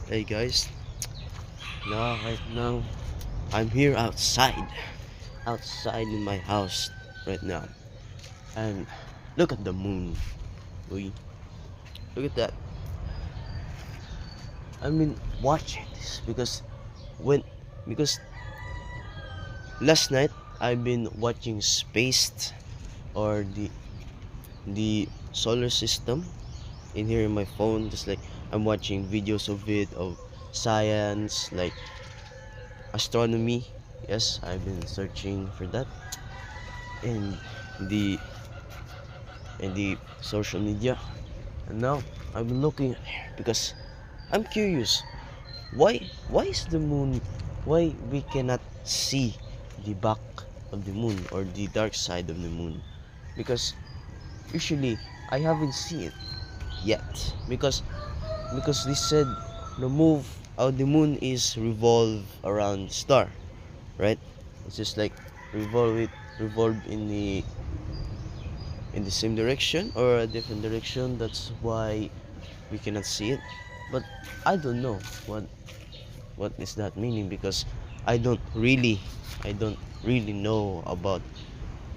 Hey guys, right now I'm here outside in my house right now, and look at the moon. We look at that. I've been watching this when because last night I've been watching Spaced or the solar system in here in my phone. Just like I'm watching videos of it of science like astronomy. Yes, I've been searching for that in the social media, and now I'm looking at here because I'm curious why is the moon, why we cannot see the back of the moon or the dark side of the moon, because usually I haven't seen it yet, because they said the moon is revolve around star, right? It's just like revolve in the same direction or a different direction. That's why we cannot see it. But I don't know what is that meaning, because I don't really I don't really know about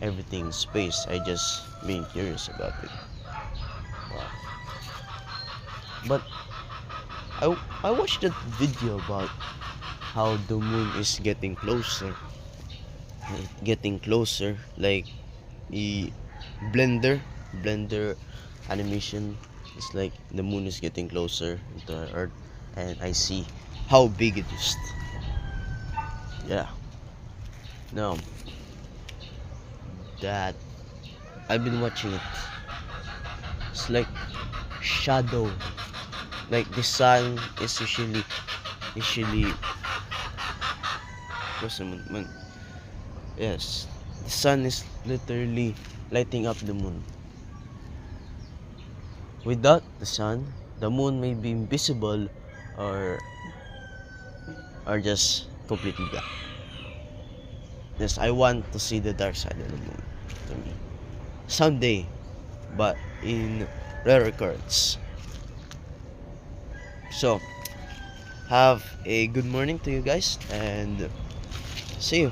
everything space. I just being curious about it. Wow. But I watched that video about how the moon is getting closer, like the blender blender animation. It's like the moon is getting closer to the earth, and I see how big it is. Yeah, now that I've been watching it, it's like shadow, like the sun is usually what's the yes, the sun is literally lighting up the moon. Without the sun, the moon may be invisible, or just completely black. Yes, I want to see the dark side of the moon to me someday, but in rare occurrence. So, have a good morning to you guys, and see you.